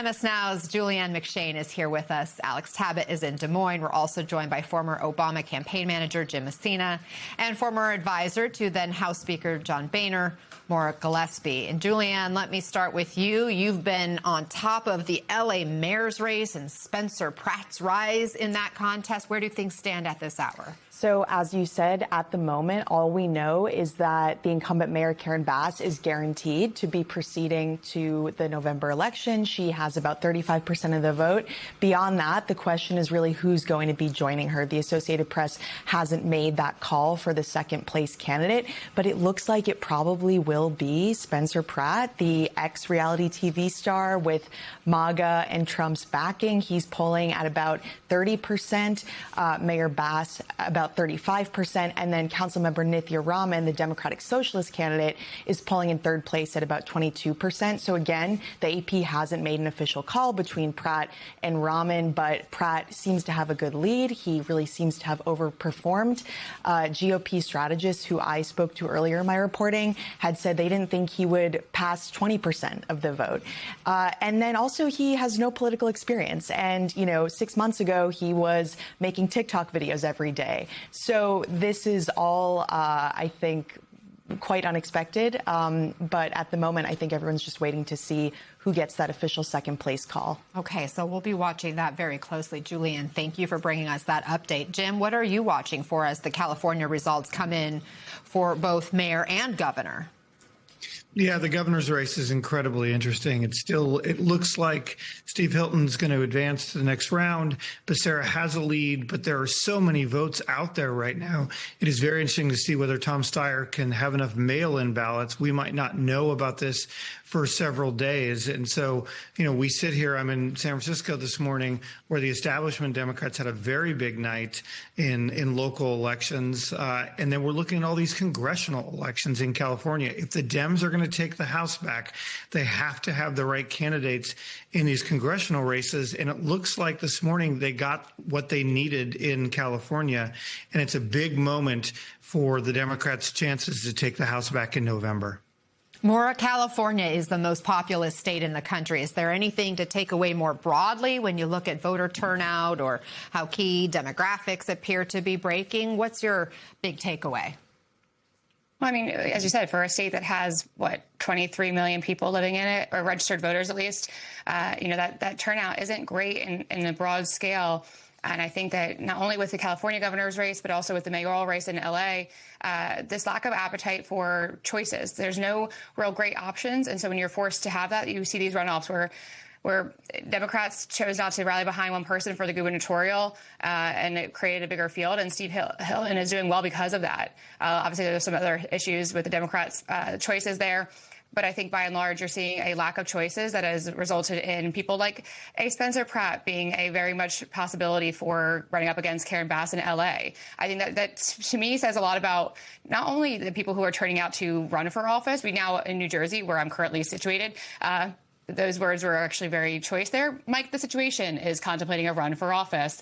MS Now's Julianne McShane is here with us. Alex Tabbitt is in Des Moines. We're also joined by former Obama campaign manager Jim Messina and former advisor to then House Speaker John Boehner, Maura Gillespie. And Julianne, let me start with you. You've been on top of the L.A. mayor's race and Spencer Pratt's rise in that contest. Where do things stand at this hour? So, as you said, at the moment, all we know is that the incumbent mayor, Karen Bass, is guaranteed to be proceeding to the November election. She has about 35% of the vote. Beyond that, the question is really who's going to be joining her. The Associated Press hasn't made that call for the second place candidate, but it looks like it probably will be Spencer Pratt, the ex-reality TV star with MAGA and Trump's backing. He's polling at about 30%, Mayor Bass about 35%, and then Councilmember Nithya Raman, the Democratic Socialist candidate, is polling in third place at about 22%. So again, the AP hasn't made an official call between Pratt and Raman, but Pratt seems to have a good lead. He really seems to have overperformed. GOP strategists who I spoke to earlier in my reporting had said they didn't think he would pass 20% of the vote. And then also he has no political experience. And, 6 months ago, he was making TikTok videos every day. So this is all, I think, quite unexpected. But at the moment, I think everyone's just waiting to see who gets that official second place call. Okay, so we'll be watching that very closely. Julianne, thank you for bringing us that update. Jim, what are you watching for as the California results come in for both mayor and governor? Yeah, the governor's race is incredibly interesting. It looks like Steve Hilton's going to advance to the next round. Becerra has a lead, but there are so many votes out there right now. It is very interesting to see whether Tom Steyer can have enough mail-in ballots. We might not know about this for several days. And so, we sit here, I'm in San Francisco this morning, where the establishment Democrats had a very big night in local elections. And then we're looking at all these congressional elections in California. If the Dems are going to take the House back, they have to have the right candidates in these congressional races. And it looks like this morning they got what they needed in California. And it's a big moment for the Democrats' chances to take the House back in November. Maura, California is the most populous state in the country. Is there anything to take away more broadly when you look at voter turnout or how key demographics appear to be breaking? What's your big takeaway? Well, I mean, as you said, for a state that has, 23 million people living in it, or registered voters at least, that turnout isn't great in a broad scale. And I think that not only with the California governor's race, but also with the mayoral race in L.A., this lack of appetite for choices. There's no real great options. And so when you're forced to have that, you see these runoffs where Democrats chose not to rally behind one person for the gubernatorial, and it created a bigger field. And Steve Hilton is doing well because of that. Obviously, there's some other issues with the Democrats' choices there. But I think by and large, you're seeing a lack of choices that has resulted in people like a Spencer Pratt being a very much possibility for running up against Karen Bass in L.A. I think that to me says a lot about not only the people who are turning out to run for office. We now in New Jersey, where I'm currently situated, those words were actually very choice there. Mike, the situation is contemplating a run for office.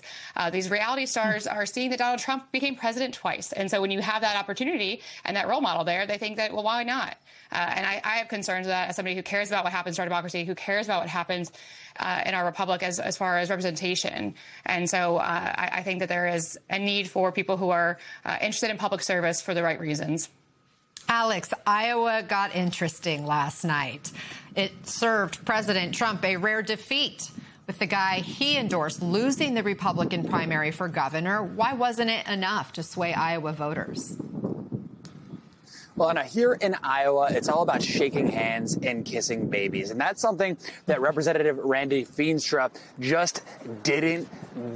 These reality stars are seeing that Donald Trump became president twice. And so when you have that opportunity and that role model there, they think that, well, why not? And I have concerns with that as somebody who cares about what happens to our democracy, who cares about what happens in our republic as far as representation. And so I think that there is a need for people who are interested in public service for the right reasons. Alex, Iowa got interesting last night. It served President Trump a rare defeat with the guy he endorsed losing the Republican primary for governor. Why wasn't it enough to sway Iowa voters? Well, Anna, here in Iowa, it's all about shaking hands and kissing babies. And that's something that Representative Randy Feenstra just didn't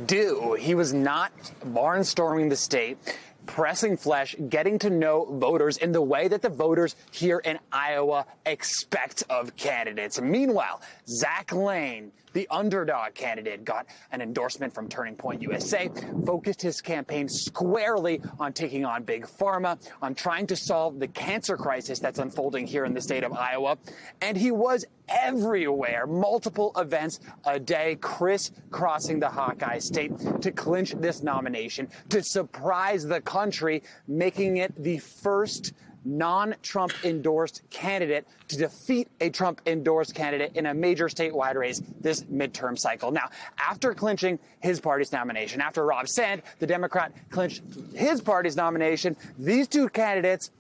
do. He was not barnstorming the state, pressing flesh, getting to know voters in the way that the voters here in Iowa expect of candidates. Meanwhile, Zach Lane, the underdog candidate, got an endorsement from Turning Point USA, focused his campaign squarely on taking on Big Pharma, on trying to solve the cancer crisis that's unfolding here in the state of Iowa. And he was everywhere, multiple events a day, crisscrossing the Hawkeye State to clinch this nomination, to surprise the country, making it the first non-Trump endorsed candidate to defeat a Trump endorsed candidate in a major statewide race this midterm cycle. Now, after clinching his party's nomination, after Rob Sand, the Democrat, clinched his party's nomination, these two candidates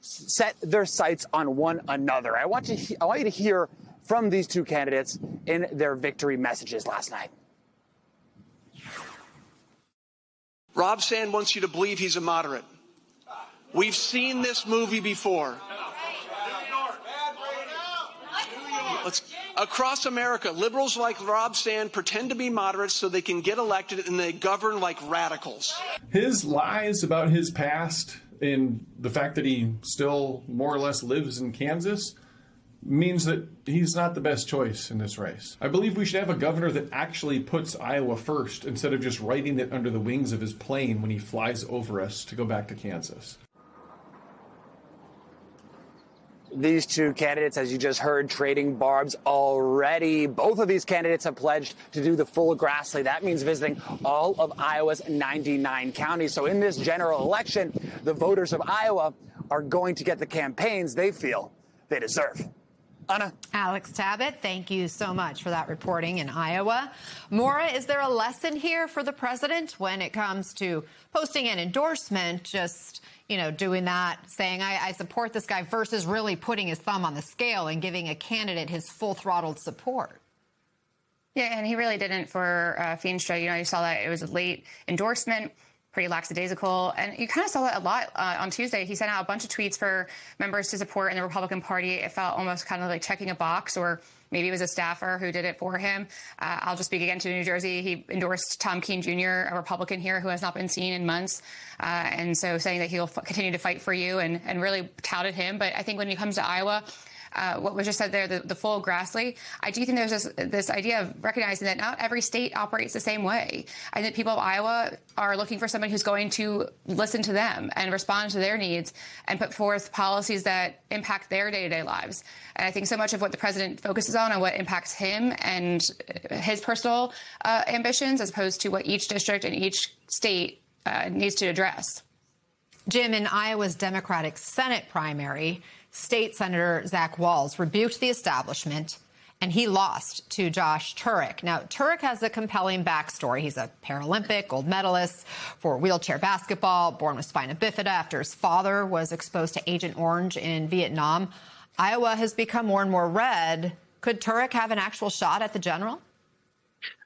set their sights on one another. I want you to hear from these two candidates in their victory messages last night. Rob Sand wants you to believe he's a moderate. We've seen this movie before. Across America, liberals like Rob Sand pretend to be moderates so they can get elected, and they govern like radicals. His lies about his past and the fact that he still more or less lives in Kansas means that he's not the best choice in this race. I believe we should have a governor that actually puts Iowa first instead of just writing it under the wings of his plane when he flies over us to go back to Kansas. These two candidates, as you just heard, trading barbs already. Both of these candidates have pledged to do the full Grassley. That means visiting all of Iowa's 99 counties. So in this general election, the voters of Iowa are going to get the campaigns they feel they deserve. Anna. Alex Tabbitt, thank you so much for that reporting in Iowa. Maura, is there a lesson here for the president when it comes to posting an endorsement, just, doing that, saying, I support this guy, versus really putting his thumb on the scale and giving a candidate his full-throttled support? Yeah, and he really didn't for Feenstra. You saw that it was a late endorsement, pretty lackadaisical. And you kind of saw that a lot on Tuesday. He sent out a bunch of tweets for members to support in the Republican Party. It felt almost kind of like checking a box, or maybe it was a staffer who did it for him. I'll just speak again to New Jersey. He endorsed Tom Keene Jr., a Republican here who has not been seen in months. And so saying that he'll continue to fight for you and really touted him. But I think when it comes to Iowa, what was just said there, the full Grassley, I do think there's this idea of recognizing that not every state operates the same way. I think people of Iowa are looking for somebody who's going to listen to them and respond to their needs and put forth policies that impact their day-to-day lives. And I think so much of what the president focuses on what impacts him and his personal ambitions, as opposed to what each district and each state needs to address. Jim, in Iowa's Democratic Senate primary, State Senator Zach Wahls rebuked the establishment, and he lost to Josh Turek. Now, Turek has a compelling backstory. He's a Paralympic gold medalist for wheelchair basketball, born with spina bifida after his father was exposed to Agent Orange in Vietnam. Iowa has become more and more red. Could Turek have an actual shot at the general?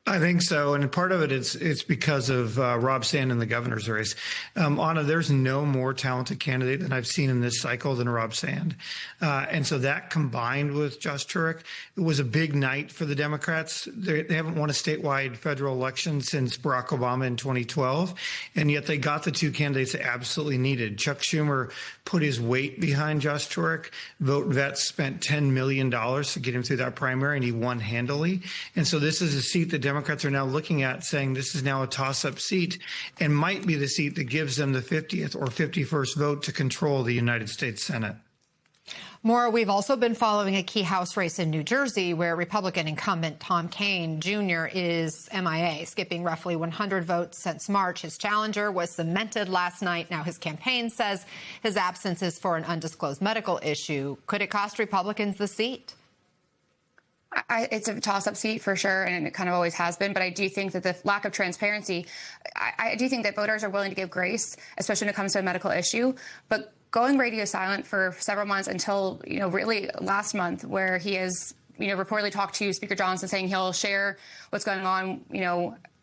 I think so, and part of it it's because of Rob Sand in the governor's race. Anna, there's no more talented candidate than I've seen in this cycle than Rob Sand, and so that combined with Josh Turek, it was a big night for the Democrats. They haven't won a statewide federal election since Barack Obama in 2012, and yet they got the two candidates they absolutely needed. Chuck Schumer put his weight behind Josh Turek. Vote Vets spent $10 million to get him through that primary, and he won handily. And so this is a seat that Democrats are now looking at, saying this is now a toss-up seat and might be the seat that gives them the 50th or 51st vote to control the United States Senate. Maura, we've also been following a key House race in New Jersey where Republican incumbent Tom Keene Jr. is MIA, skipping roughly 100 votes since March. His challenger was cemented last night. Now his campaign says his absence is for an undisclosed medical issue. Could it cost Republicans the seat? It's a toss-up seat for sure, and it kind of always has been. But I do think that the lack of transparency, I do think that voters are willing to give grace, especially when it comes to a medical issue. But going radio silent for several months until, really last month, where he has, reportedly talked to Speaker Johnson saying he'll share what's going on,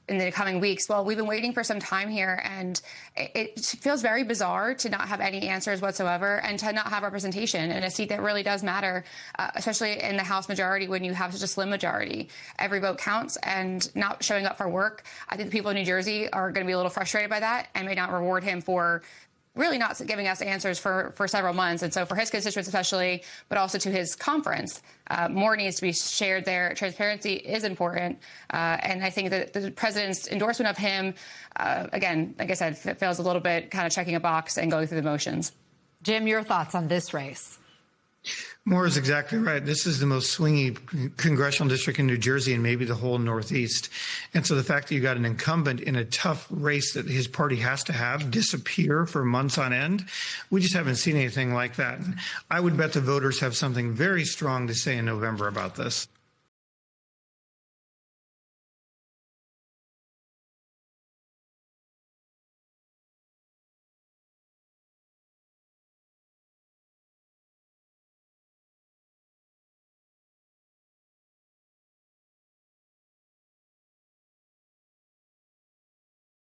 in the coming weeks. Well, we've been waiting for some time here, and it feels very bizarre to not have any answers whatsoever and to not have representation in a seat that really does matter, especially in the House majority when you have such a slim majority. Every vote counts, and not showing up for work, I think the people in New Jersey are going to be a little frustrated by that and may not reward him for really not giving us answers for several months. And so for his constituents especially, but also to his conference, more needs to be shared there. Transparency is important. And I think that the president's endorsement of him, again, like I said, feels a little bit kind of checking a box and going through the motions. Jim, your thoughts on this race? Moore is exactly right. This is the most swingy congressional district in New Jersey and maybe the whole Northeast. And so the fact that you got an incumbent in a tough race that his party has to have disappear for months on end, we just haven't seen anything like that. I would bet the voters have something very strong to say in November about this.